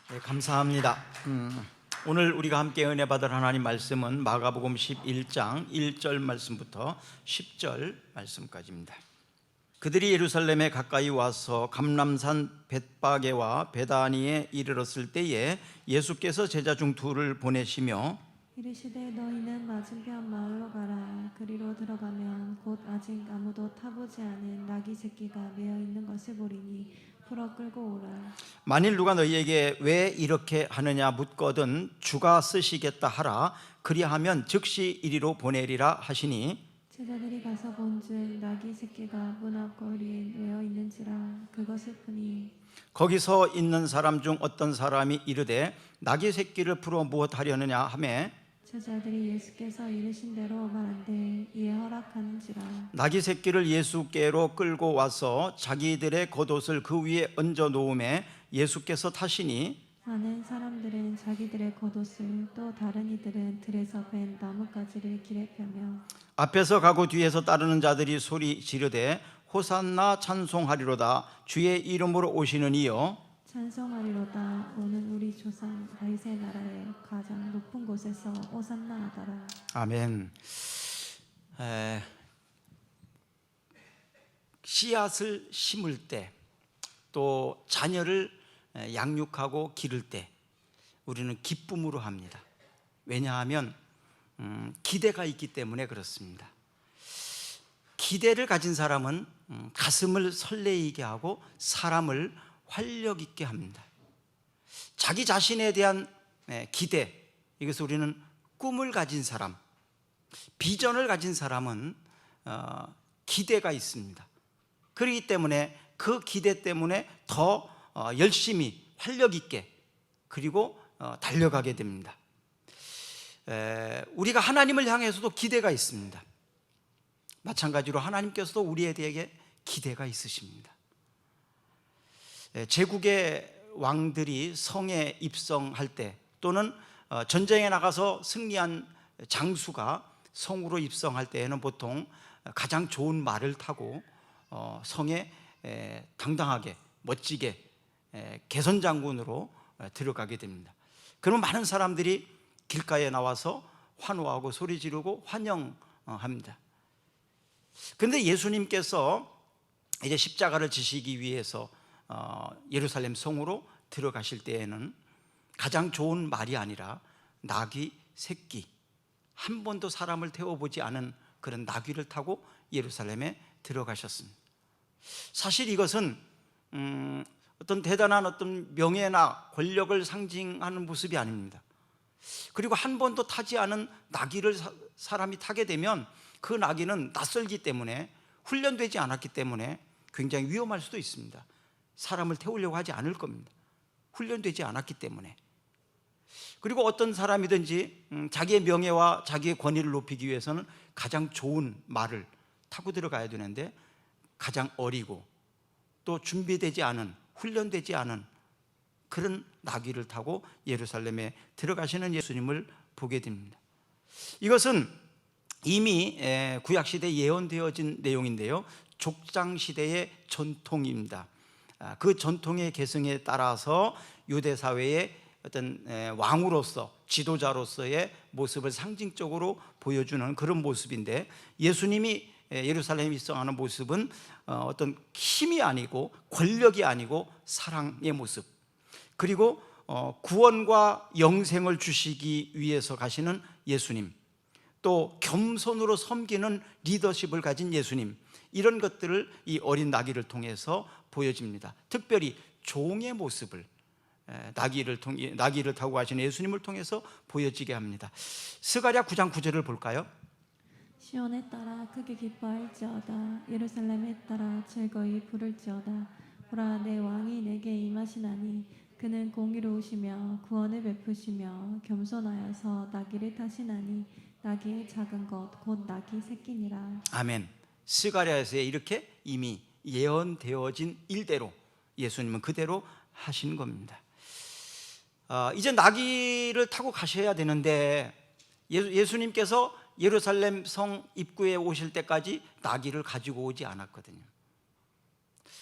네, 감사합니다. 오늘 우리가 함께 은혜 받을 하나님 말씀은 마가복음 11장 1절 말씀부터 10절 말씀까지입니다. 그들이 예루살렘에 가까이 와서 감람산 벳바게와 베다니에 이르렀을 때에 예수께서 제자 중 둘을 보내시며 이르시되 너희는 맞은편 마을로 가라. 그리로 들어가면 곧 아직 아무도 타보지 않은 나귀 새끼가 매어 있는 것을 보리니 풀어 끌고 오라. 만일 누가 너희에게 왜 이렇게 하느냐 묻거든 주가 쓰시겠다 하라. 그리하면 즉시 이리로 보내리라 하시니 제자들이 가서 본즉 나귀 새끼가 문 앞거리에 매어 있는지라. 그것을 보니 거기서 있는 사람 중 어떤 사람이 이르되 나귀 새끼를 풀어 무엇하려느냐 하매 제자들이 예수께서 이르신 대로 말한대 이에 허락하는지라. 나귀 새끼를 예수께로 끌고 와서 자기들의 겉옷을 그 위에 얹어 놓음에 예수께서 타시니 많은 사람들은 자기들의 겉옷을 또 다른 이들은 들에서 벤 나뭇가지를 길에 펴며 앞에서 가고 뒤에서 따르는 자들이 소리 지르되 호산나 찬송하리로다 주의 이름으로 오시는 이여 찬송하리로다. 오는 우리 조상 다윗의 나라에 가장 높은 곳에서 오산나 하더라. 아멘. 씨앗을 심을 때 또 자녀를 양육하고 기를 때 우리는 기쁨으로 합니다. 왜냐하면 기대가 있기 때문에 그렇습니다. 기대를 가진 사람은 가슴을 설레이게 하고 사람을 활력 있게 합니다. 자기 자신에 대한 기대, 이것을 우리는 꿈을 가진 사람, 비전을 가진 사람은 기대가 있습니다. 그렇기 때문에 그 기대 때문에 더 열심히 활력 있게 그리고 달려가게 됩니다. 우리가 하나님을 향해서도 기대가 있습니다. 마찬가지로 하나님께서도 우리에게 기대가 있으십니다. 제국의 왕들이 성에 입성할 때 또는 전쟁에 나가서 승리한 장수가 성으로 입성할 때에는 보통 가장 좋은 말을 타고 성에 당당하게 멋지게 개선장군으로 들어가게 됩니다. 그러면 많은 사람들이 길가에 나와서 환호하고 소리 지르고 환영합니다. 그런데 예수님께서 이제 십자가를 지시기 위해서 예루살렘 성으로 들어가실 때에는 가장 좋은 말이 아니라 나귀 새끼, 한 번도 사람을 태워보지 않은 그런 나귀를 타고 예루살렘에 들어가셨습니다. 사실 이것은 어떤 대단한 어떤 명예나 권력을 상징하는 모습이 아닙니다. 그리고 한 번도 타지 않은 나귀를 사람이 타게 되면 그 나귀는 낯설기 때문에 훈련되지 않았기 때문에 굉장히 위험할 수도 있습니다. 사람을 태우려고 하지 않을 겁니다. 훈련되지 않았기 때문에. 그리고 어떤 사람이든지 자기의 명예와 자기의 권위를 높이기 위해서는 가장 좋은 말을 타고 들어가야 되는데 가장 어리고 또 준비되지 않은, 훈련되지 않은 그런 나귀를 타고 예루살렘에 들어가시는 예수님을 보게 됩니다. 이것은 이미 구약시대에 예언되어진 내용인데요, 족장시대의 전통입니다. 그 전통의 계승에 따라서 유대사회의 어떤 왕으로서 지도자로서의 모습을 상징적으로 보여주는 그런 모습인데, 예수님이 예루살렘에 입성하는 모습은 어떤 힘이 아니고 권력이 아니고 사랑의 모습, 그리고 구원과 영생을 주시기 위해서 가시는 예수님, 또 겸손으로 섬기는 리더십을 가진 예수님, 이런 것들을 이 어린 나귀를 통해서 보여집니다. 특별히 종의 모습을 나귀를 타고 가시는 예수님을 통해서 보여지게 합니다. 스가랴 9장 9절을 볼까요? 시온에 따라 크게 기뻐할지어다. 예루살렘에 따라 즐거이 부를지어다. 보라, 내 왕이 내게 임하시나니 그는 공의로우시며 구원을 베푸시며 겸손하여서 나귀를 타시나니 나귀의 작은 것 곧 나귀 새끼니라. 아멘. 스가랴에서 이렇게 이미 예언되어진 일대로 예수님은 그대로 하신 겁니다. 이제 나귀를 타고 가셔야 되는데 예수님께서 예루살렘 성 입구에 오실 때까지 나귀를 가지고 오지 않았거든요.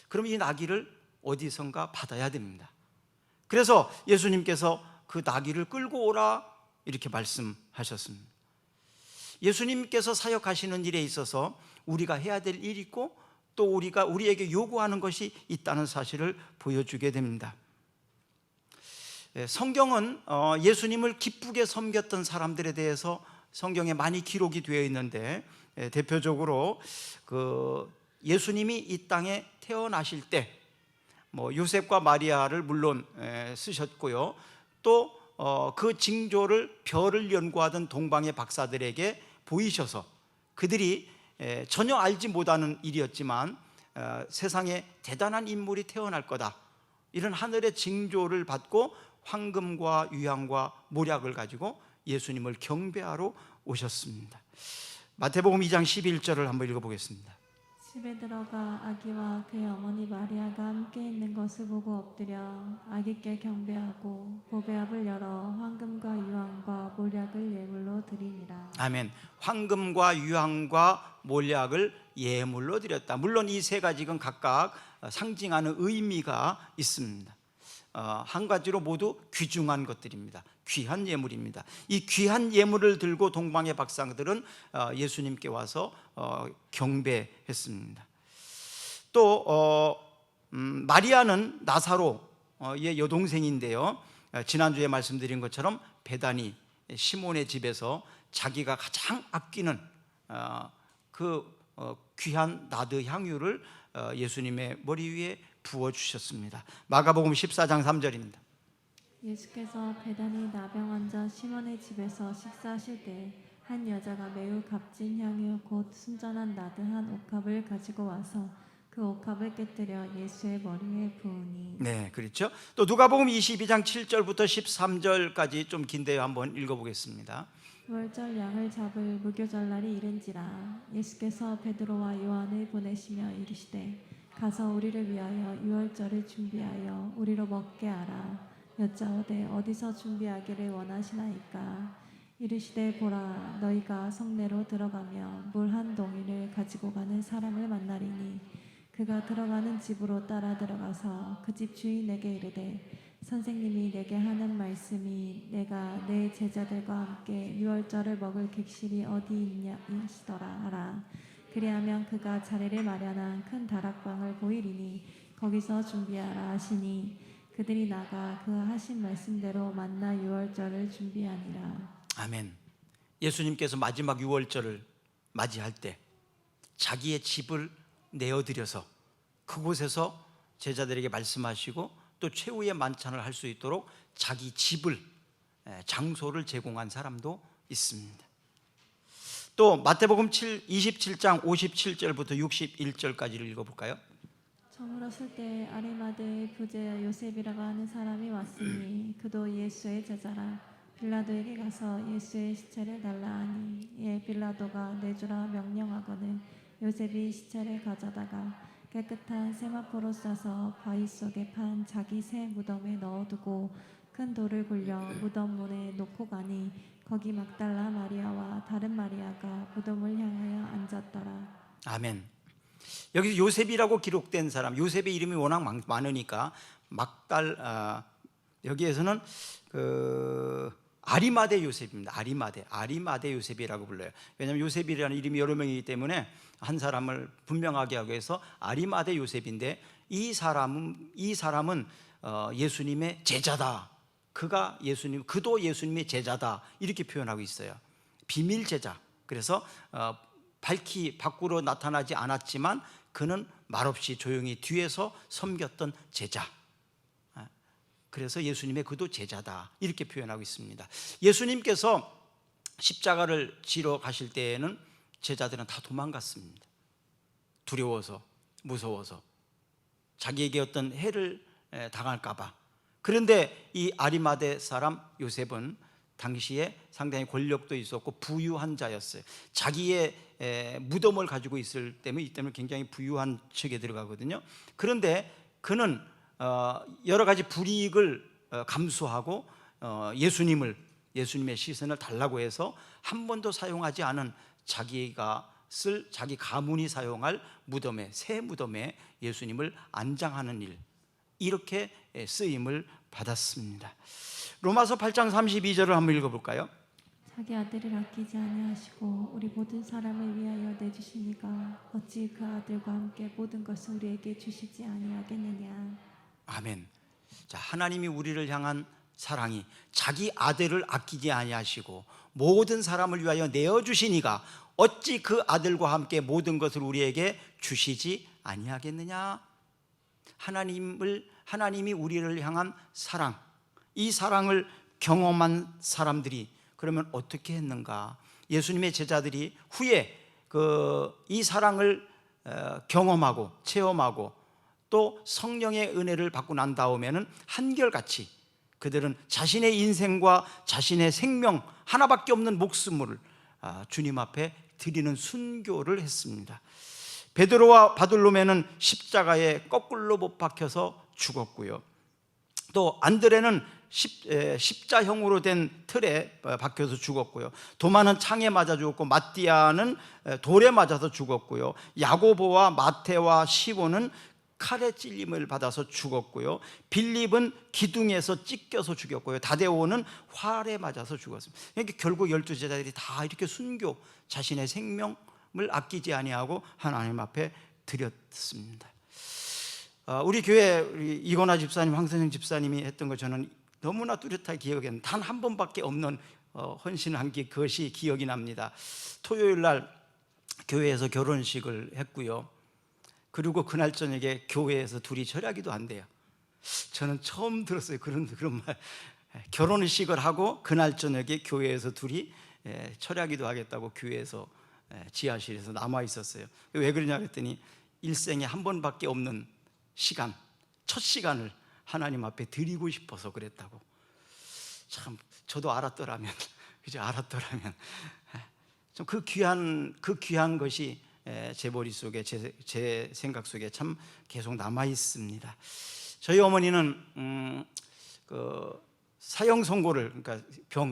그럼 이 나귀를 어디선가 받아야 됩니다. 그래서 예수님께서 그 나귀를 끌고 오라 이렇게 말씀하셨습니다. 예수님께서 사역하시는 일에 있어서 우리가 해야 될 일이 있고 또 우리에게 요구하는 것이 있다는 사실을 보여주게 됩니다. 성경은 예수님을 기쁘게 섬겼던 사람들에 대해서 성경에 많이 기록이 되어 있는데, 대표적으로 예수님이 이 땅에 태어나실 때 요셉과 마리아를 물론 쓰셨고요, 또 그 징조를 별을 연구하던 동방의 박사들에게 보이셔서 그들이 전혀 알지 못하는 일이었지만 세상에 대단한 인물이 태어날 거다, 이런 하늘의 징조를 받고 황금과 유향과 몰약을 가지고 예수님을 경배하러 오셨습니다. 마태복음 2장 11절을 한번 읽어보겠습니다. 집에 들어가 아기와 그의 어머니 마리아가 함께 있는 것을 보고 엎드려 아기께 경배하고 보배압을 열어 황금과 유황과 몰약을 예물로 드리니라. 아멘. 황금과 유황과 몰약을 예물로 드렸다. 물론 이 세 가지는 각각 상징하는 의미가 있습니다. 한 가지로 모두 귀중한 것들입니다. 귀한 예물입니다. 이 귀한 예물을 들고 동방의 박사들은 예수님께 와서 경배했습니다. 또 마리아는 나사로의 여동생인데요, 지난주에 말씀드린 것처럼 베다니 시몬의 집에서 자기가 가장 아끼는 귀한 나드 향유를 예수님의 머리 위에 부어주셨습니다. 마가복음 14장 3절입니다. 예수께서 베다니 나병 환자 시몬의 집에서 식사하실 때 한 여자가 매우 값진 향유 곧 순전한 나드 한 옥합을 가지고 와서 그 옥합을 깨뜨려 예수의 머리에 부으니. 네, 그렇죠. 또 누가복음 22장 7절부터 13절까지 좀 긴데요, 한번 읽어보겠습니다. 유월절 양을 잡을 무교절날이 이른지라 예수께서 베드로와 요한을 보내시며 이르시되 가서 우리를 위하여 유월절을 준비하여 우리로 먹게 하라. 여짜오되 어디서 준비하기를 원하시나이까. 이르시되 보라, 너희가 성내로 들어가며 물 한 동이를 가지고 가는 사람을 만나리니 그가 들어가는 집으로 따라 들어가서 그 집 주인에게 이르되 선생님이 내게 하는 말씀이 내가 내 제자들과 함께 유월절을 먹을 객실이 어디 있냐 하시더라 하라. 그리하면 그가 자리를 마련한 큰 다락방을 보이리니 거기서 준비하라 하시니 그들이 나가 그 하신 말씀대로 만나 유월절을 준비하니라. 아멘. 예수님께서 마지막 유월절을 맞이할 때 자기의 집을 내어드려서 그곳에서 제자들에게 말씀하시고 또 최후의 만찬을 할 수 있도록 자기 집을, 장소를 제공한 사람도 있습니다. 또 마태복음 27장 57절부터 61절까지를 읽어볼까요? 저물었을 때 아리마대의 부제 요셉이라고 하는 사람이 왔으니 그도 예수의 제자라. 빌라도에게 가서 예수의 시체를 달라 하니 이에 빌라도가 내주라 명령하거늘 요셉이 시체를 가져다가 깨끗한 세마포로 싸서 바위 속에 판 자기 새 무덤에 넣어두고 큰 돌을 굴려 무덤 문에 놓고 가니 거기 막달라 마리아와 다른 마리아가 무덤을 향하여 앉았더라. 아멘. 여기 요셉이라고 기록된 사람, 요셉의 이름이 워낙 많으니까 여기에서는 아리마대 요셉입니다. 아리마대 요셉이라고 불러요. 왜냐하면 요셉이라는 이름이 여러 명이기 때문에 한 사람을 분명하게 하기 위해서 아리마대 요셉인데, 이 사람은 예수님의 제자다. 그도 예수님의 제자다, 이렇게 표현하고 있어요. 비밀 제자. 그래서 밝히 밖으로 나타나지 않았지만 그는 말없이 조용히 뒤에서 섬겼던 제자. 그래서 예수님의 그도 제자다, 이렇게 표현하고 있습니다. 예수님께서 십자가를 지러 가실 때에는 제자들은 다 도망갔습니다. 두려워서, 무서워서, 자기에게 어떤 해를 당할까 봐. 그런데 이 아리마대 사람 요셉은 당시에 상당히 권력도 있었고 부유한 자였어요. 자기의 무덤을 가지고 있을 때문에, 이 때문에 굉장히 부유한 척에 들어가거든요. 그런데 그는 여러 가지 불이익을 감수하고 예수님의 시선을 달라고 해서 한 번도 사용하지 않은 자기가 쓸 자기 가문이 사용할 무덤에, 새 무덤에 예수님을 안장하는 일, 이렇게 쓰임을 받았습니다. 로마서 8장 32절을 한번 읽어볼까요? 자기 아들을 아끼지 아니하시고 우리 모든 사람을 위하여 내주시니가 어찌 그 아들과 함께 모든 것을 우리에게 주시지 아니하겠느냐. 아멘. 자, 하나님이 우리를 향한 사랑이 자기 아들을 아끼지 아니하시고 모든 사람을 위하여 내어주시니가 어찌 그 아들과 함께 모든 것을 우리에게 주시지 아니하겠느냐. 하나님이 우리를 향한 사랑, 이 사랑을 경험한 사람들이 그러면 어떻게 했는가? 예수님의 제자들이 후에 이 사랑을 경험하고 체험하고 또 성령의 은혜를 받고 난 다음에는 한결같이 그들은 자신의 인생과 자신의 생명 하나밖에 없는 목숨을 주님 앞에 드리는 순교를 했습니다. 베드로와 바돌로메는 십자가에 거꾸로 못 박혀서 죽었고요. 또 안드레는 십자형으로 된 틀에 박혀서 죽었고요. 도마는 창에 맞아 죽었고 마띠아는 돌에 맞아서 죽었고요. 야고보와 마테와 시몬은 칼에 찔림을 받아서 죽었고요. 빌립은 기둥에서 찢겨서 죽였고요. 다데오는 활에 맞아서 죽었습니다. 그러니까 결국 12제자들이 다 이렇게 순교, 자신의 생명을 아끼지 아니하고 하나님 앞에 드렸습니다. 우리 교회 이건화 집사님, 황선영 집사님이 했던 거 저는 너무나 뚜렷하게 기억에 단 한 번밖에 없는 헌신한 게 그것이 기억이 납니다. 토요일 날 교회에서 결혼식을 했고요. 그리고 그날 저녁에 교회에서 둘이 절하기도 한대요. 저는 처음 들었어요. 그런 말. 결혼식을 하고 그날 저녁에 교회에서 둘이 철야기도 하겠다고 교회에서 지하실에서 남아 있었어요. 왜 그러냐 그랬더니 일생에 한 번밖에 없는 시간, 첫 시간을 하나님 앞에 드리고 싶어서 그랬다고. 참 저도 알았더라면, 그죠? 알았더라면 좀 그 귀한 것이 제 머릿속에 제 생각 속에 참 계속 남아 있습니다. 저희 어머니는 그 사형 선고를, 그러니까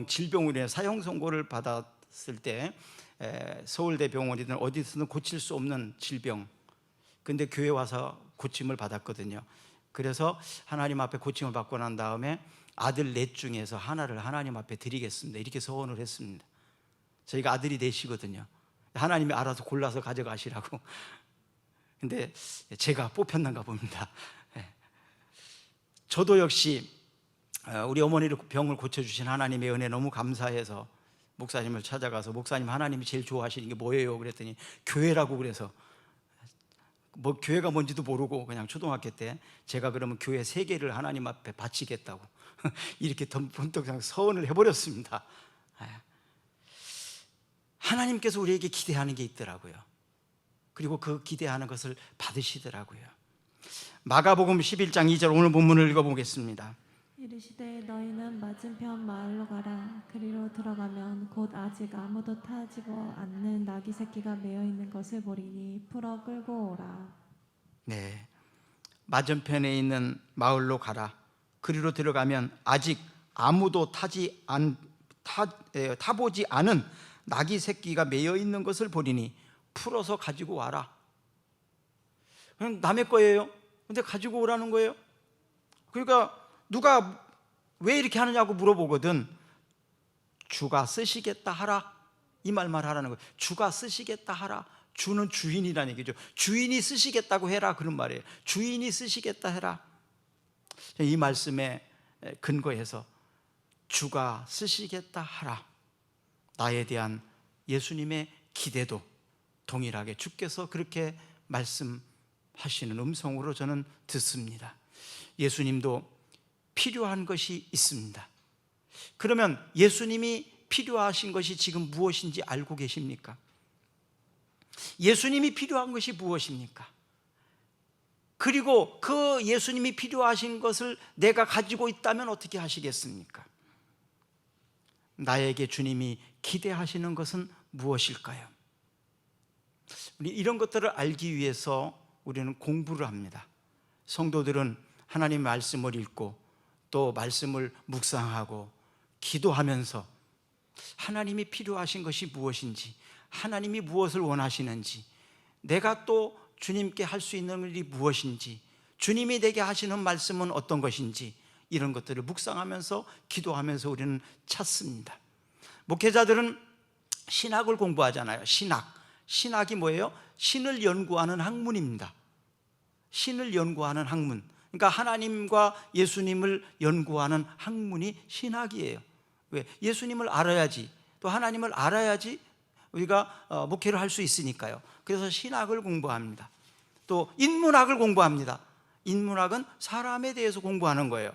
질병으로 인해 사형 선고를 받았을 때 서울대 병원이든 어디서든 고칠 수 없는 질병, 근데 교회 와서 고침을 받았거든요. 그래서 하나님 앞에 고침을 받고 난 다음에 아들 넷 중에서 하나를 하나님 앞에 드리겠습니다, 이렇게 서원을 했습니다. 저희가 아들이 넷이거든요. 하나님이 알아서 골라서 가져가시라고. 근데 제가 뽑혔는가 봅니다. 저도 역시 우리 어머니를 병을 고쳐주신 하나님의 은혜 너무 감사해서 목사님을 찾아가서, 목사님 하나님이 제일 좋아하시는 게 뭐예요? 그랬더니 교회라고. 그래서 뭐 교회가 뭔지도 모르고 그냥 초등학교 때 제가 그러면 교회 3개를 하나님 앞에 바치겠다고 이렇게 번뜩 서원을 해버렸습니다. 하나님께서 우리에게 기대하는 게 있더라고요. 그리고 그 기대하는 것을 받으시더라고요. 마가복음 11장 2절 오늘 본문을 읽어보겠습니다. 이르시되 너희는 맞은편 마을로 가라. 그리로 들어가면 곧 아직 아무도 타지고 않는 나귀 새끼가 매어 있는 것을 보리니 풀어 끌고 오라. 네, 맞은편에 있는 마을로 가라. 그리로 들어가면 아직 아무도 타보지 않은 나귀 새끼가 매여 있는 것을 보리니 풀어서 가지고 와라. 그냥 남의 거예요. 근데 가지고 오라는 거예요. 그러니까 누가 왜 이렇게 하느냐고 물어보거든. 주가 쓰시겠다 하라, 이 말만 하라는 거예요. 주가 쓰시겠다 하라. 주는 주인이라는 얘기죠. 주인이 쓰시겠다고 해라, 그런 말이에요. 주인이 쓰시겠다 해라. 이 말씀에 근거해서 주가 쓰시겠다 하라, 나에 대한 예수님의 기대도 동일하게 주께서 그렇게 말씀하시는 음성으로 저는 듣습니다. 예수님도 필요한 것이 있습니다. 그러면 예수님이 필요하신 것이 지금 무엇인지 알고 계십니까? 예수님이 필요한 것이 무엇입니까? 그리고 그 예수님이 필요하신 것을 내가 가지고 있다면 어떻게 하시겠습니까? 나에게 주님이 기대하시는 것은 무엇일까요? 우리 이런 것들을 알기 위해서 우리는 공부를 합니다. 성도들은 하나님의 말씀을 읽고 또 말씀을 묵상하고 기도하면서 하나님이 필요하신 것이 무엇인지, 하나님이 무엇을 원하시는지, 내가 또 주님께 할 수 있는 일이 무엇인지, 주님이 내게 하시는 말씀은 어떤 것인지, 이런 것들을 묵상하면서 기도하면서 우리는 찾습니다. 목회자들은 신학을 공부하잖아요. 신학이 뭐예요? 신을 연구하는 학문입니다. 신을 연구하는 학문. 그러니까 하나님과 예수님을 연구하는 학문이 신학이에요. 왜? 예수님을 알아야지, 또 하나님을 알아야지 우리가 목회를 할 수 있으니까요. 그래서 신학을 공부합니다. 또 인문학을 공부합니다. 인문학은 사람에 대해서 공부하는 거예요.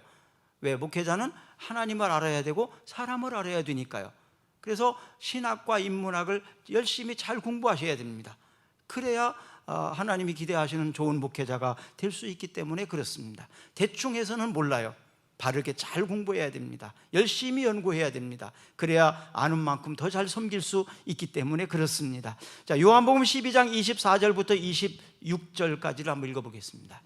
왜? 목회자는 하나님을 알아야 되고 사람을 알아야 되니까요. 그래서 신학과 인문학을 열심히 잘 공부하셔야 됩니다. 그래야 하나님이 기대하시는 좋은 목회자가 될 수 있기 때문에 그렇습니다. 대충 해서는 몰라요. 바르게 잘 공부해야 됩니다. 열심히 연구해야 됩니다. 그래야 아는 만큼 더 잘 섬길 수 있기 때문에 그렇습니다. 자, 요한복음 12장 24절부터 26절까지를 한번 읽어보겠습니다.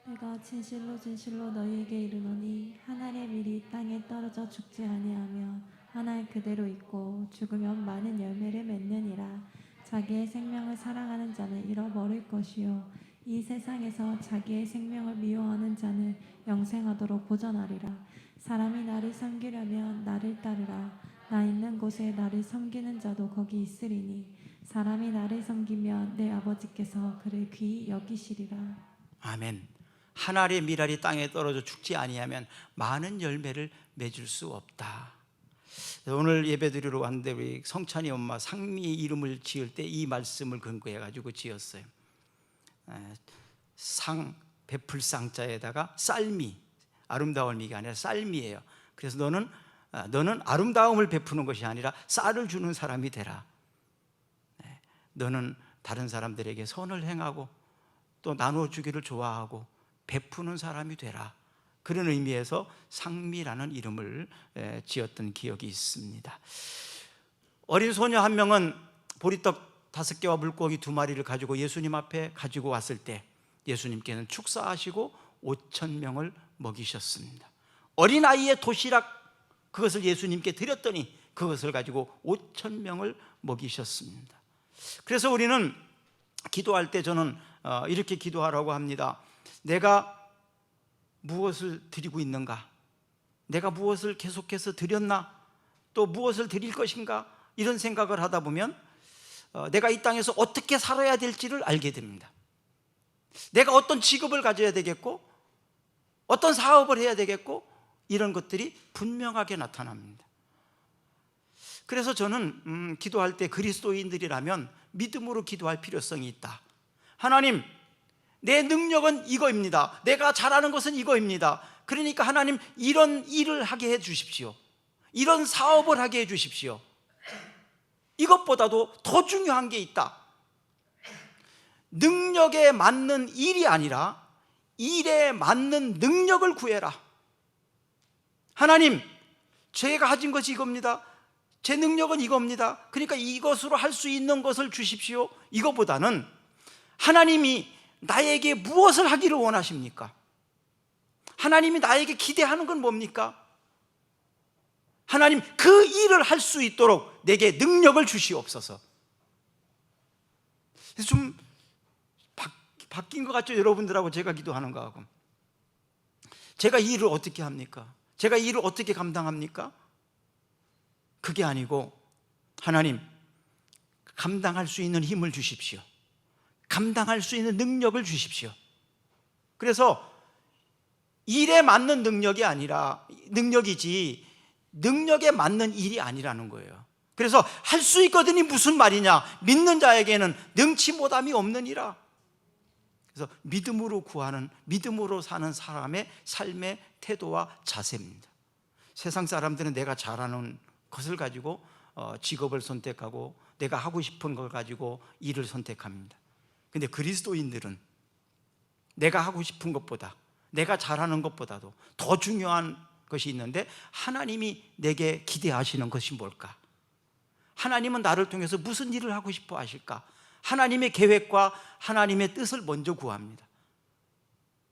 내가 진실로 진실로 너희에게 이르노니 한 알의 밀이 땅에 떨어져 죽지 아니하며 한 알 그대로 있고 죽으면 많은 열매를 맺느니라. 자기의 생명을 사랑하는 자는 잃어버릴 것이요 이 세상에서 자기의 생명을 미워하는 자는 영생하도록 보전하리라. 사람이 나를 섬기려면 나를 따르라. 나 있는 곳에 나를 섬기는 자도 거기 있으리니 사람이 나를 섬기면 내 아버지께서 그를 귀히 여기시리라. 아멘. 한 알의 밀알이 땅에 떨어져 죽지 아니하면 많은 열매를 맺을 수 없다. 오늘 예배드리러 왔는데 우리 성찬이 엄마 상미 이름을 지을 때 이 말씀을 근거해 가지고 지었어요. 상, 베풀 쌍자에다가 쌀미, 아름다운 미가 아니라 쌀미예요. 그래서 너는 아름다움을 베푸는 것이 아니라 쌀을 주는 사람이 되라. 너는 다른 사람들에게 선을 행하고 또 나눠주기를 좋아하고 베푸는 사람이 되라. 그런 의미에서 상미라는 이름을 지었던 기억이 있습니다. 어린 소녀 한 명은 보리떡 5개와 물고기 2마리를 가지고 예수님 앞에 가지고 왔을 때 예수님께는 축사하시고 5,000명을 먹이셨습니다. 어린아이의 도시락 그것을 예수님께 드렸더니 그것을 가지고 5,000명을 먹이셨습니다. 그래서 우리는 기도할 때 저는 이렇게 기도하라고 합니다. 내가 무엇을 드리고 있는가? 내가 무엇을 계속해서 드렸나? 또 무엇을 드릴 것인가? 이런 생각을 하다 보면 내가 이 땅에서 어떻게 살아야 될지를 알게 됩니다. 내가 어떤 직업을 가져야 되겠고 어떤 사업을 해야 되겠고 이런 것들이 분명하게 나타납니다. 그래서 저는 기도할 때 그리스도인들이라면 믿음으로 기도할 필요성이 있다. 하나님, 내 능력은 이거입니다. 내가 잘하는 것은 이거입니다. 그러니까 하나님 이런 일을 하게 해 주십시오. 이런 사업을 하게 해 주십시오. 이것보다도 더 중요한 게 있다. 능력에 맞는 일이 아니라 일에 맞는 능력을 구해라. 하나님, 제가 가진 것이 이겁니다. 제 능력은 이겁니다. 그러니까 이것으로 할 수 있는 것을 주십시오. 이거보다는 하나님이 나에게 무엇을 하기를 원하십니까? 하나님이 나에게 기대하는 건 뭡니까? 하나님, 그 일을 할 수 있도록 내게 능력을 주시옵소서. 좀 바뀐 것 같죠? 여러분들하고 제가 기도하는 거하고. 제가 이 일을 어떻게 합니까? 제가 이 일을 어떻게 감당합니까? 그게 아니고 하나님, 감당할 수 있는 힘을 주십시오. 감당할 수 있는 능력을 주십시오. 그래서 일에 맞는 능력이 아니라 능력이지 능력에 맞는 일이 아니라는 거예요. 그래서 할 수 있거든이 무슨 말이냐? 믿는 자에게는 능치 못함이 없느니라. 그래서 믿음으로 구하는, 믿음으로 사는 사람의 삶의 태도와 자세입니다. 세상 사람들은 내가 잘하는 것을 가지고 직업을 선택하고 내가 하고 싶은 걸 가지고 일을 선택합니다. 근데 그리스도인들은 내가 하고 싶은 것보다, 내가 잘하는 것보다도 더 중요한 것이 있는데 하나님이 내게 기대하시는 것이 뭘까? 하나님은 나를 통해서 무슨 일을 하고 싶어 하실까? 하나님의 계획과 하나님의 뜻을 먼저 구합니다.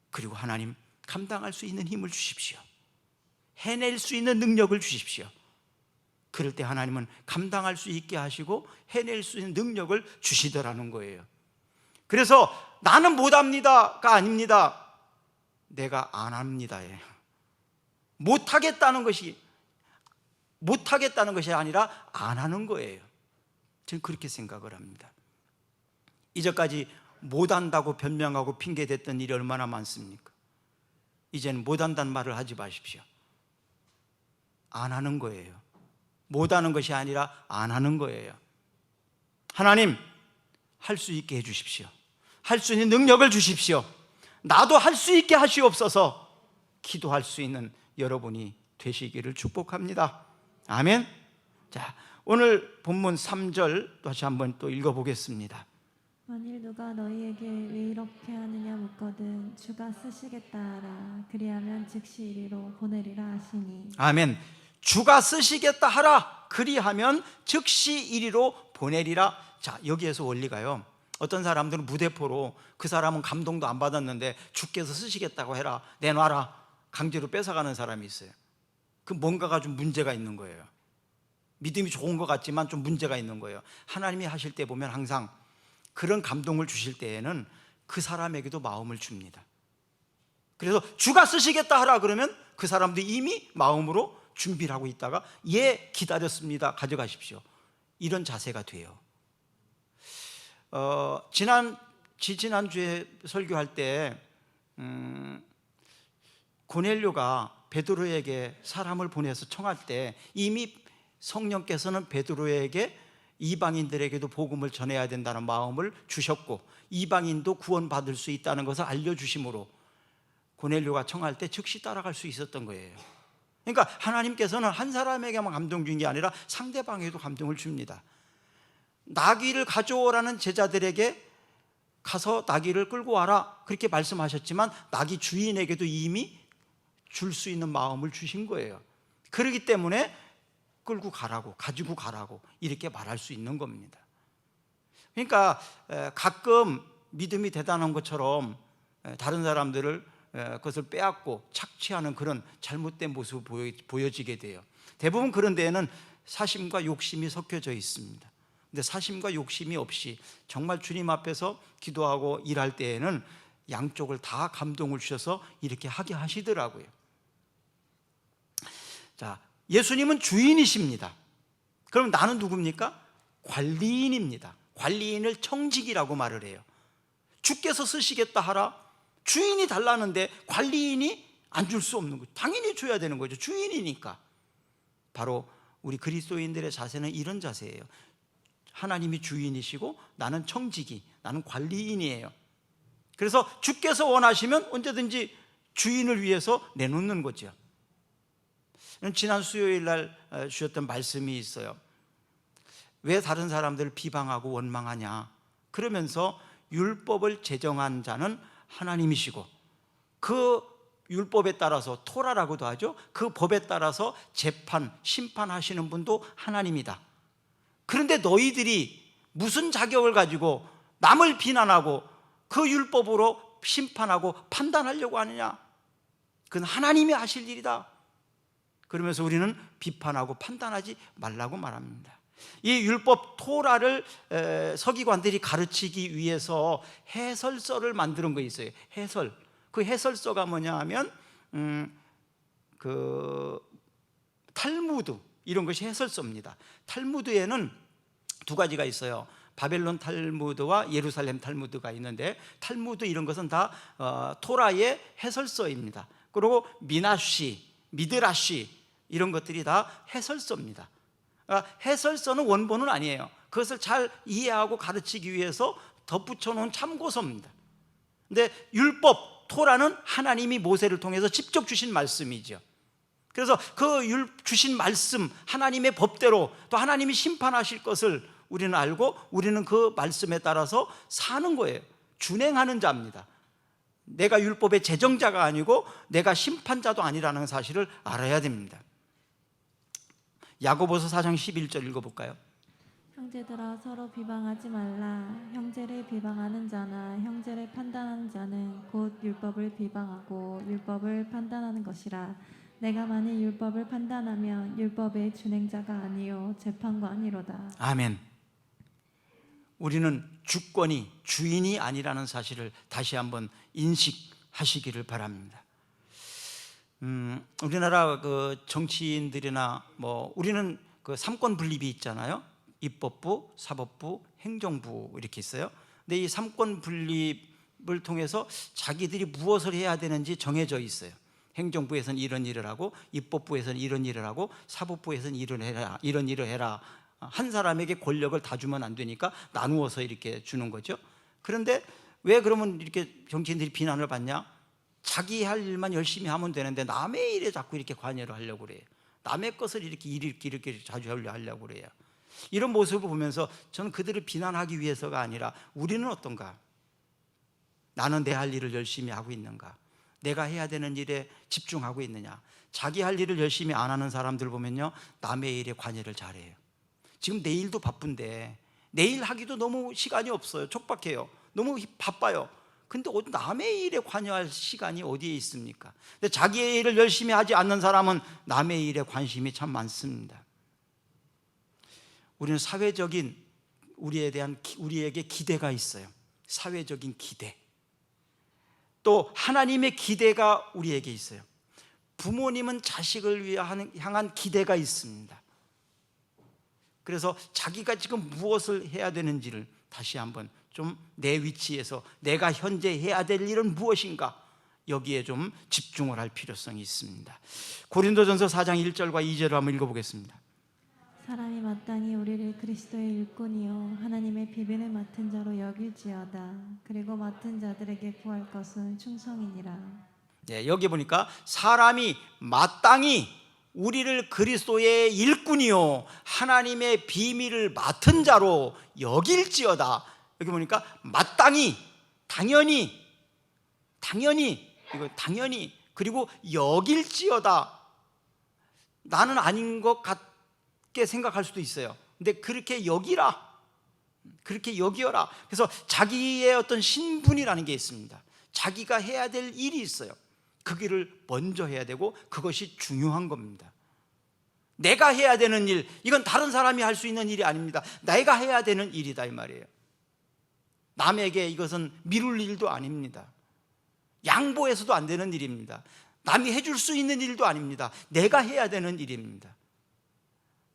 그리고 하나님, 감당할 수 있는 힘을 주십시오. 해낼 수 있는 능력을 주십시오. 그럴 때 하나님은 감당할 수 있게 하시고 해낼 수 있는 능력을 주시더라는 거예요. 그래서 나는 못합니다가 아닙니다. 내가 안 합니다예요. 못하겠다는 것이 아니라 안 하는 거예요. 저는 그렇게 생각을 합니다. 이제까지 못한다고 변명하고 핑계댔던 일이 얼마나 많습니까? 이제는 못한다는 말을 하지 마십시오. 안 하는 거예요. 못하는 것이 아니라 안 하는 거예요. 하나님, 할 수 있게 해주십시오. 할 수 있는 능력을 주십시오. 나도 할 수 있게 하시옵소서. 기도할 수 있는 여러분이 되시기를 축복합니다. 아멘. 자, 오늘 본문 3절 다시 한번 또 읽어보겠습니다. 만일 누가 너희에게 왜 이렇게 하느냐 묻거든 주가 쓰시겠다 하라. 그리하면 즉시 이리로 보내리라 하시니. 아멘. 주가 쓰시겠다 하라. 그리하면 즉시 이리로 보내리라. 자, 여기에서 원리가요, 어떤 사람들은 무대포로 그 사람은 감동도 안 받았는데 주께서 쓰시겠다고 해라, 내놔라, 강제로 뺏어가는 사람이 있어요. 그 뭔가가 좀 문제가 있는 거예요. 믿음이 좋은 것 같지만 좀 문제가 있는 거예요. 하나님이 하실 때 보면 항상 그런 감동을 주실 때에는 그 사람에게도 마음을 줍니다. 그래서 주가 쓰시겠다 하라 그러면 그 사람도 이미 마음으로 준비를 하고 있다가 예, 기다렸습니다, 가져가십시오, 이런 자세가 돼요. 지난주에 설교할 때 고넬료가 베드로에게 사람을 보내서 청할 때 이미 성령께서는 베드로에게 이방인들에게도 복음을 전해야 된다는 마음을 주셨고 이방인도 구원받을 수 있다는 것을 알려주심으로 고넬료가 청할 때 즉시 따라갈 수 있었던 거예요. 그러니까 하나님께서는 한 사람에게만 감동 준 게 아니라 상대방에도 감동을 줍니다. 나귀를 가져오라는 제자들에게 가서 나귀를 끌고 와라 그렇게 말씀하셨지만 나귀 주인에게도 이미 줄 수 있는 마음을 주신 거예요. 그렇기 때문에 끌고 가라고, 가지고 가라고 이렇게 말할 수 있는 겁니다. 그러니까 가끔 믿음이 대단한 것처럼 다른 사람들을 그것을 빼앗고 착취하는 그런 잘못된 모습을 보여지게 돼요. 대부분 그런 데에는 사심과 욕심이 섞여져 있습니다. 근데 사심과 욕심이 없이 정말 주님 앞에서 기도하고 일할 때에는 양쪽을 다 감동을 주셔서 이렇게 하게 하시더라고요. 자, 예수님은 주인이십니다. 그럼 나는 누굽니까? 관리인입니다. 관리인을 청직이라고 말을 해요. 주께서 쓰시겠다 하라. 주인이 달라는데 관리인이 안 줄 수 없는 거죠. 당연히 줘야 되는 거죠. 주인이니까. 바로 우리 그리스도인들의 자세는 이런 자세예요. 하나님이 주인이시고 나는 청직이, 나는 관리인이에요. 그래서 주께서 원하시면 언제든지 주인을 위해서 내놓는 거죠. 지난 수요일 날 주셨던 말씀이 있어요. 왜 다른 사람들을 비방하고 원망하냐? 그러면서 율법을 제정한 자는 하나님이시고 그 율법에 따라서 토라라고도 하죠. 그 법에 따라서 재판, 심판하시는 분도 하나님이다. 그런데 너희들이 무슨 자격을 가지고 남을 비난하고 그 율법으로 심판하고 판단하려고 하느냐? 그건 하나님이 하실 일이다. 그러면서 우리는 비판하고 판단하지 말라고 말합니다. 이 율법 토라를 서기관들이 가르치기 위해서 해설서를 만드는 거 있어요. 해설. 그 해설서가 뭐냐 하면 그 탈무드 이런 것이 해설서입니다. 탈무드에는 두 가지가 있어요. 바벨론 탈무드와 예루살렘 탈무드가 있는데 탈무드 이런 것은 다 토라의 해설서입니다. 그리고 미나시, 미드라시 이런 것들이 다 해설서입니다. 해설서는 원본은 아니에요. 그것을 잘 이해하고 가르치기 위해서 덧붙여 놓은 참고서입니다. 근데 율법, 토라는 하나님이 모세를 통해서 직접 주신 말씀이죠. 그래서 그 주신 말씀, 하나님의 법대로 또 하나님이 심판하실 것을 우리는 알고 우리는 그 말씀에 따라서 사는 거예요. 준행하는 자입니다. 내가 율법의 제정자가 아니고 내가 심판자도 아니라는 사실을 알아야 됩니다. 야고보서 4장 11절 읽어볼까요? 형제들아 서로 비방하지 말라. 형제를 비방하는 자나 형제를 판단하는 자는 곧 율법을 비방하고 율법을 판단하는 것이라. 내가 만일 율법을 판단하면 율법의 준행자가 아니요 재판관이로다. 아멘. 우리는 주권이 주인이 아니라는 사실을 다시 한번 인식하시기를 바랍니다. 우리나라 그 정치인들이나 뭐 우리는 그 삼권 분립이 있잖아요. 입법부, 사법부, 행정부 이렇게 있어요. 근데 이 삼권 분립을 통해서 자기들이 무엇을 해야 되는지 정해져 있어요. 행정부에서는 이런 일을 하고, 입법부에서는 이런 일을 하고, 사법부에서는 이런 일을 해라. 한 사람에게 권력을 다 주면 안 되니까 나누어서 이렇게 주는 거죠. 그런데 왜 그러면 이렇게 정치인들이 비난을 받냐? 자기 할 일만 열심히 하면 되는데 남의 일에 자꾸 이렇게 관여를 하려고 그래요. 남의 것을 이렇게 자주 하려고 그래요. 이런 모습을 보면서 저는 그들을 비난하기 위해서가 아니라 우리는 어떤가? 나는 내 할 일을 열심히 하고 있는가? 내가 해야 되는 일에 집중하고 있느냐? 자기 할 일을 열심히 안 하는 사람들 보면요, 남의 일에 관여를 잘해요. 지금 내일도 바쁜데 내일 하기도 너무 시간이 없어요. 촉박해요. 너무 바빠요. 근데 남의 일에 관여할 시간이 어디에 있습니까? 근데 자기의 일을 열심히 하지 않는 사람은 남의 일에 관심이 참 많습니다. 우리는 사회적인 우리에게 기대가 있어요. 사회적인 기대. 또 하나님의 기대가 우리에게 있어요. 부모님은 자식을 향한 기대가 있습니다. 그래서 자기가 지금 무엇을 해야 되는지를 다시 한번 좀 내 위치에서 내가 현재 해야 될 일은 무엇인가, 여기에 좀 집중을 할 필요성이 있습니다. 고린도전서 4장 1절과 2절을 한번 읽어보겠습니다. 사람이 마땅히 우리를 그리스도의 일꾼이요 하나님의 비변을 맡은 자로 여길지어다. 그리고 맡은 자들에게 구할 것은 충성이니라. 네, 여기 보니까 사람이 마땅히 우리를 그리스도의 일꾼이요 하나님의 비밀을 맡은 자로 여길지어다. 여기 보니까 마땅히, 당연히 그리고 여길지어다. 나는 아닌 것 같게 생각할 수도 있어요. 근데 그렇게 여기라, 그렇게 여기어라. 그래서 자기의 어떤 신분이라는 게 있습니다. 자기가 해야 될 일이 있어요. 그 길을 먼저 해야 되고 그것이 중요한 겁니다. 내가 해야 되는 일, 이건 다른 사람이 할 수 있는 일이 아닙니다. 내가 해야 되는 일이다 이 말이에요. 남에게 이것은 미룰 일도 아닙니다. 양보해서도 안 되는 일입니다. 남이 해줄 수 있는 일도 아닙니다. 내가 해야 되는 일입니다.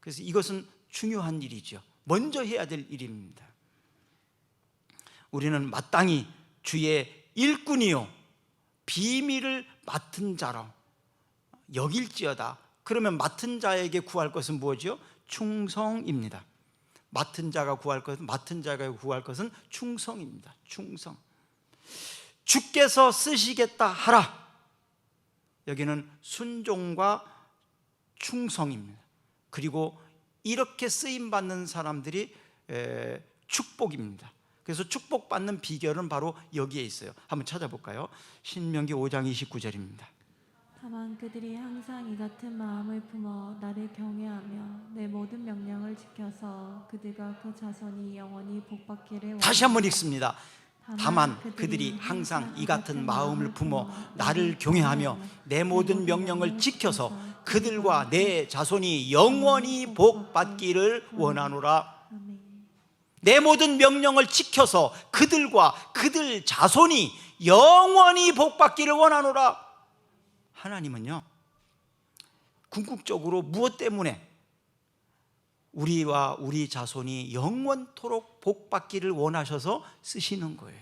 그래서 이것은 중요한 일이죠. 먼저 해야 될 일입니다. 우리는 마땅히 주의 일꾼이요 비밀을 맡은 자로 여길지어다. 그러면 맡은 자에게 구할 것은 무엇이요? 충성입니다. 맡은 자가 구할 것은 충성입니다. 충성. 주께서 쓰시겠다 하라. 여기는 순종과 충성입니다. 그리고 이렇게 쓰임 받는 사람들이 축복입니다. 그래서 축복받는 비결은 바로 여기에 있어요. 한번 찾아볼까요? 신명기 5장 29절입니다. 다만 그들이 항상 이 같은 마음을 품어 나를 경외하며 내 모든 명령을 지켜서 그들과 그 자손이 영원히 복받기를. 다시 한번 읽습니다. 다만 그들이 항상 이 같은 마음을 품어 나를 경외하며 내 모든 명령을 지켜서 그들과 내 자손이 영원히 복받기를 원하노라. 내 모든 명령을 지켜서 그들과 그들 자손이 영원히 복받기를 원하노라. 하나님은요, 궁극적으로 무엇 때문에 우리와 우리 자손이 영원토록 복받기를 원하셔서 쓰시는 거예요.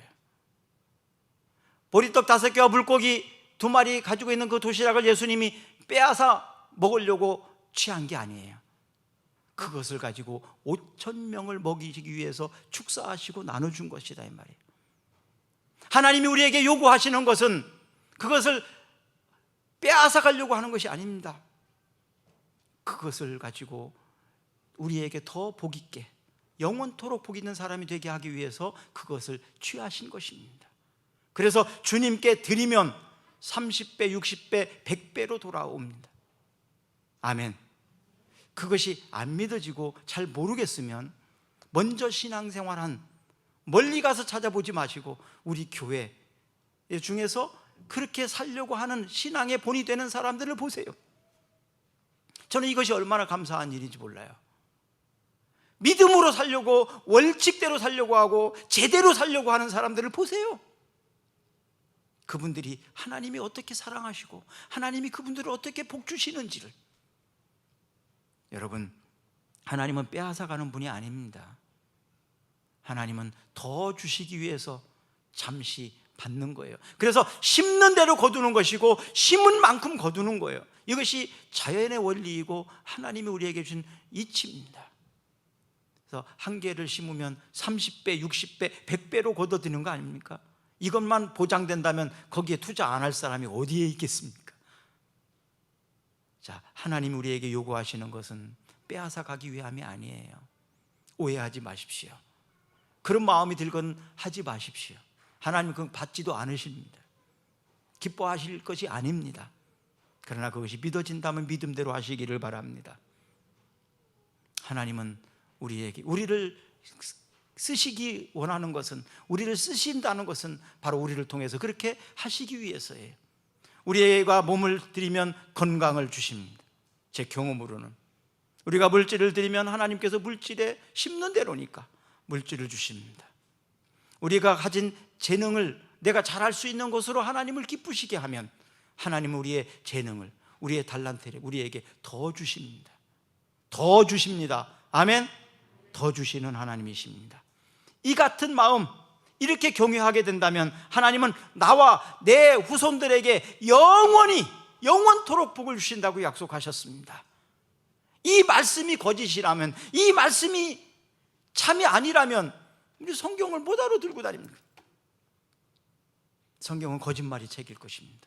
보리떡 5개와 물고기 2마리 가지고 있는 그 도시락을 예수님이 빼앗아 먹으려고 취한 게 아니에요. 그것을 가지고 5,000명을 먹이기 위해서 축사하시고 나눠준 것이다 이 말이에요. 하나님이 우리에게 요구하시는 것은 그것을 빼앗아 가려고 하는 것이 아닙니다. 그것을 가지고 우리에게 더 복 있게 영원토록 복 있는 사람이 되게 하기 위해서 그것을 취하신 것입니다. 그래서 주님께 드리면 30배, 60배, 100배로 돌아옵니다. 아멘. 그것이 안 믿어지고 잘 모르겠으면 먼저 신앙생활한, 멀리 가서 찾아보지 마시고 우리 교회 중에서 그렇게 살려고 하는 신앙의 본이 되는 사람들을 보세요. 저는 이것이 얼마나 감사한 일인지 몰라요. 믿음으로 살려고, 월칙대로 살려고 하고 제대로 살려고 하는 사람들을 보세요. 그분들이 하나님이 어떻게 사랑하시고 하나님이 그분들을 어떻게 복 주시는지를. 여러분, 하나님은 빼앗아가는 분이 아닙니다. 하나님은 더 주시기 위해서 잠시 받는 거예요. 그래서 심는 대로 거두는 것이고 심은 만큼 거두는 거예요. 이것이 자연의 원리이고 하나님이 우리에게 준 이치입니다. 그래서 한 개를 심으면 30배, 60배, 100배로 거둬드는 거 아닙니까? 이것만 보장된다면 거기에 투자 안 할 사람이 어디에 있겠습니까? 자, 하나님이 우리에게 요구하시는 것은 빼앗아 가기 위함이 아니에요. 오해하지 마십시오. 그런 마음이 들건 하지 마십시오. 하나님은 그건 받지도 않으십니다. 기뻐하실 것이 아닙니다. 그러나 그것이 믿어진다면 믿음대로 하시기를 바랍니다. 하나님은 우리를 쓰시기 원하는 것은, 우리를 쓰신다는 것은 바로 우리를 통해서 그렇게 하시기 위해서예요. 우리가 몸을 드리면 건강을 주십니다. 제 경험으로는 우리가 물질을 드리면 하나님께서 물질에 심는 대로니까 물질을 주십니다. 우리가 가진 재능을 내가 잘할 수 있는 것으로 하나님을 기쁘시게 하면 하나님은 우리의 재능을, 우리의 달란트를 우리에게 더 주십니다. 더 주십니다. 아멘. 더 주시는 하나님이십니다. 이 같은 마음, 이렇게 경외하게 된다면 하나님은 나와 내 후손들에게 영원토록 복을 주신다고 약속하셨습니다. 이 말씀이 거짓이라면, 이 말씀이 참이 아니라면 우리 성경을 못 알아들고 다닙니다. 성경은 거짓말이 책일 것입니다.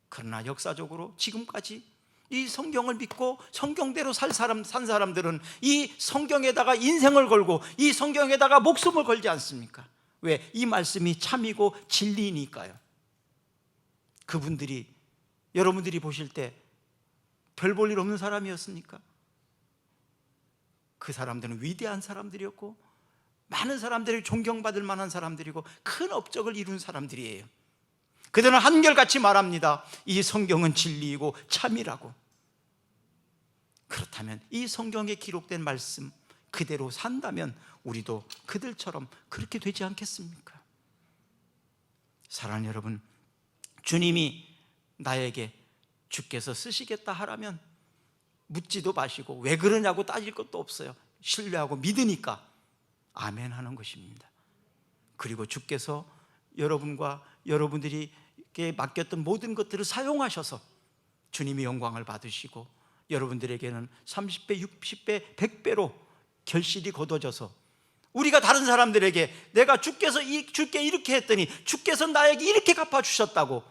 그러나 역사적으로 지금까지 이 성경을 믿고 성경대로 산 사람들은 이 성경에다가 인생을 걸고 이 성경에다가 목숨을 걸지 않습니까? 왜? 이 말씀이 참이고 진리니까요. 그분들이, 여러분들이 보실 때 별 볼 일 없는 사람이었습니까? 그 사람들은 위대한 사람들이었고 많은 사람들이 존경받을 만한 사람들이고 큰 업적을 이룬 사람들이에요. 그들은 한결같이 말합니다. 이 성경은 진리이고 참이라고. 그렇다면 이 성경에 기록된 말씀 그대로 산다면 우리도 그들처럼 그렇게 되지 않겠습니까? 사랑하는 여러분, 주님이 나에게 주께서 쓰시겠다 하라면 묻지도 마시고 왜 그러냐고 따질 것도 없어요. 신뢰하고 믿으니까 아멘 하는 것입니다. 그리고 주께서 여러분과 여러분들에게 맡겼던 모든 것들을 사용하셔서 주님이 영광을 받으시고 여러분들에게는 30배, 60배, 100배로 결실이 거둬져서 우리가 다른 사람들에게 내가 주께 이렇게 했더니 주께서 나에게 이렇게 갚아주셨다고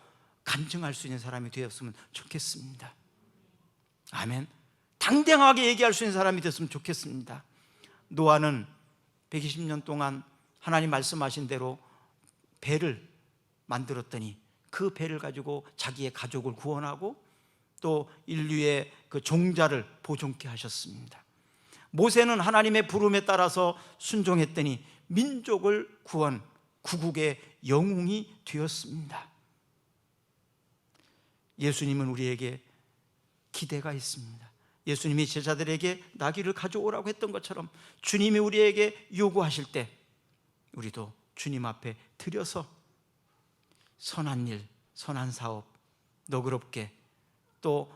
간증할 수 있는 사람이 되었으면 좋겠습니다. 아멘. 당당하게 얘기할 수 있는 사람이 됐으면 좋겠습니다. 노아는 120년 동안 하나님 말씀하신 대로 배를 만들었더니 그 배를 가지고 자기의 가족을 구원하고 또 인류의 그 종자를 보존케 하셨습니다. 모세는 하나님의 부름에 따라서 순종했더니 민족을 구원, 구국의 영웅이 되었습니다. 예수님은 우리에게 기대가 있습니다. 예수님이 제자들에게 나귀를 가져오라고 했던 것처럼 주님이 우리에게 요구하실 때 우리도 주님 앞에 드려서 선한 일, 선한 사업, 너그럽게 또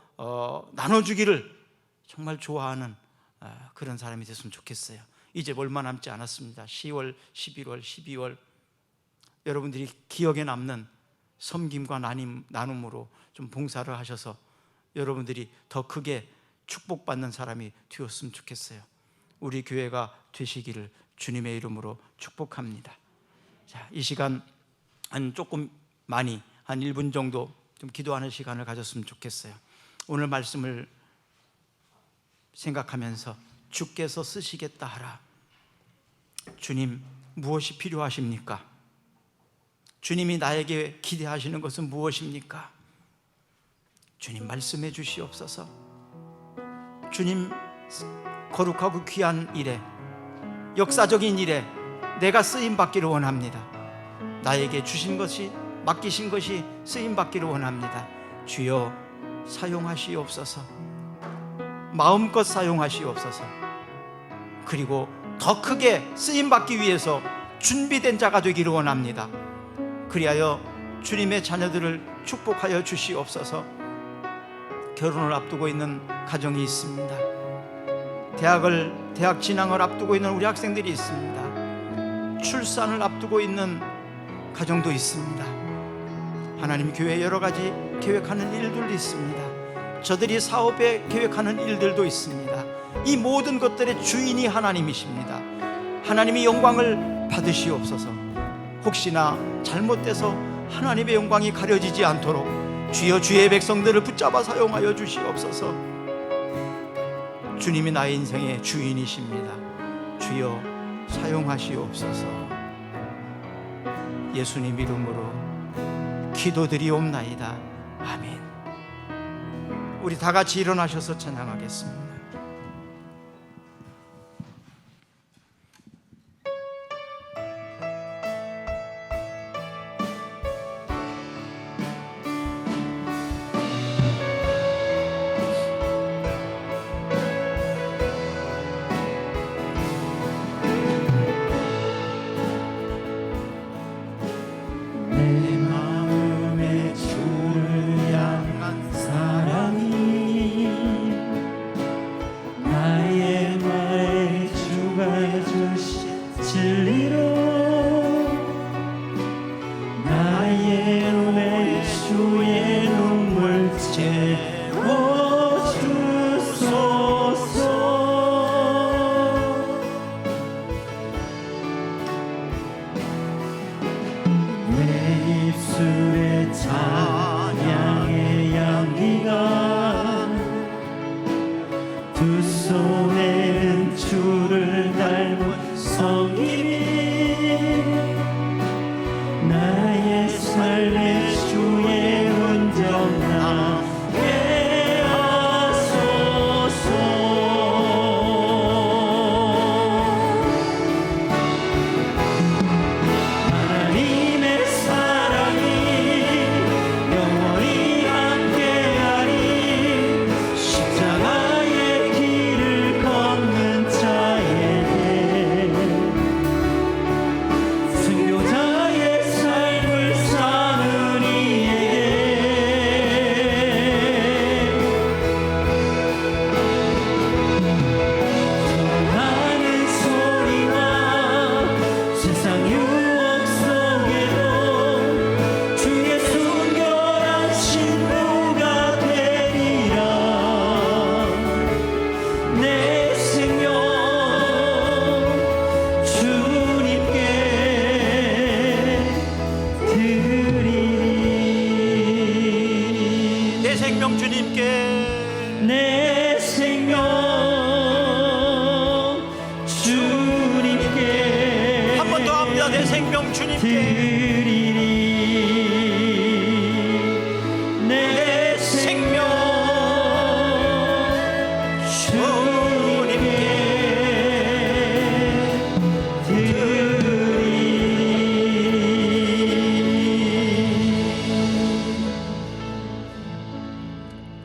나눠주기를 정말 좋아하는 그런 사람이 됐으면 좋겠어요. 이제 얼마 남지 않았습니다. 10월, 11월, 12월 여러분들이 기억에 남는 섬김과 나눔으로 좀 봉사를 하셔서 여러분들이 더 크게 축복받는 사람이 되었으면 좋겠어요. 우리 교회가 되시기를 주님의 이름으로 축복합니다. 자, 이 시간 조금 많이 한 1분 정도 좀 기도하는 시간을 가졌으면 좋겠어요. 오늘 말씀을 생각하면서 주께서 쓰시겠다 하라. 주님, 무엇이 필요하십니까? 주님이 나에게 기대하시는 것은 무엇입니까? 주님 말씀해 주시옵소서. 주님 거룩하고 귀한 일에, 역사적인 일에 내가 쓰임받기를 원합니다. 나에게 주신 것이, 맡기신 것이 쓰임받기를 원합니다. 주여 사용하시옵소서. 마음껏 사용하시옵소서. 그리고 더 크게 쓰임받기 위해서 준비된 자가 되기를 원합니다. 그리하여 주님의 자녀들을 축복하여 주시옵소서. 결혼을 앞두고 있는 가정이 있습니다. 대학 진학을 앞두고 있는 우리 학생들이 있습니다. 출산을 앞두고 있는 가정도 있습니다. 하나님, 교회 여러 가지 계획하는 일들도 있습니다. 저들이 사업에 계획하는 일들도 있습니다. 이 모든 것들의 주인이 하나님이십니다. 하나님이 영광을 받으시옵소서. 혹시나 잘못돼서 하나님의 영광이 가려지지 않도록 주여 주의 백성들을 붙잡아 사용하여 주시옵소서. 주님이 나의 인생의 주인이십니다. 주여 사용하시옵소서. 예수님 이름으로 기도드리옵나이다. 아멘. 우리 다 같이 일어나셔서 찬양하겠습니다.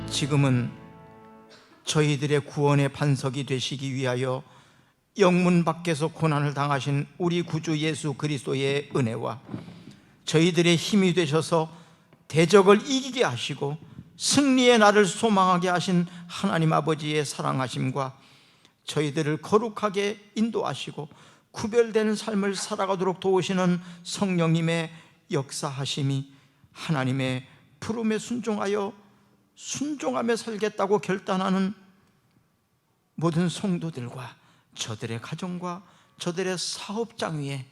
지금은 저희들의 구원의 반석이 되시기 위하여 영문 밖에서 고난을 당하신 우리 구주 예수 그리스도의 은혜와 저희들의 힘이 되셔서 대적을 이기게 하시고 승리의 날을 소망하게 하신 하나님 아버지의 사랑하심과 저희들을 거룩하게 인도하시고 구별된 삶을 살아가도록 도우시는 성령님의 역사하심이 하나님의 부름에 순종하며 살겠다고 결단하는 모든 성도들과 저들의 가정과 저들의 사업장 위에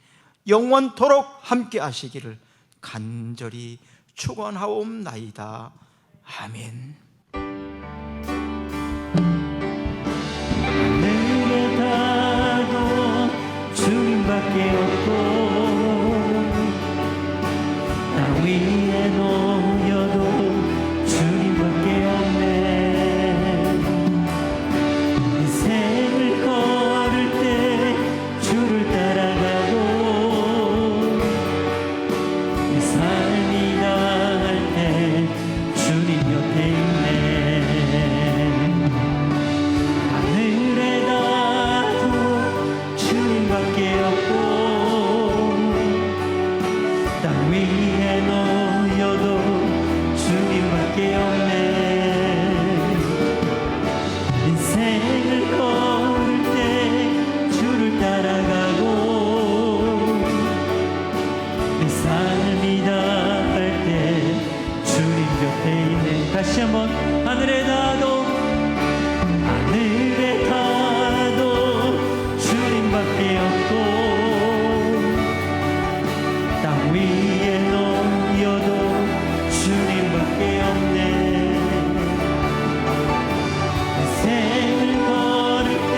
영원토록 함께 하시기를 간절히 축원하옵나이다. 아멘. 하늘에 닿아도 주님밖에 없고 땅 위에 놓여도 주님밖에 없네. 인생을 걸을 때 주를 따라가고 내 삶이 나갈 때 주님 곁에 있네. 하늘에 닿아도 주님밖에 없고 다시 한번 하늘에 닿아도 주님밖에 없고 땅 위에 놓여도 주님밖에 없네. 생을 걸을 때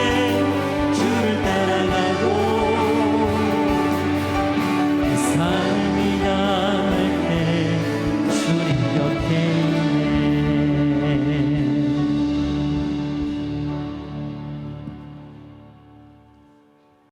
주를 따라가고 이 삶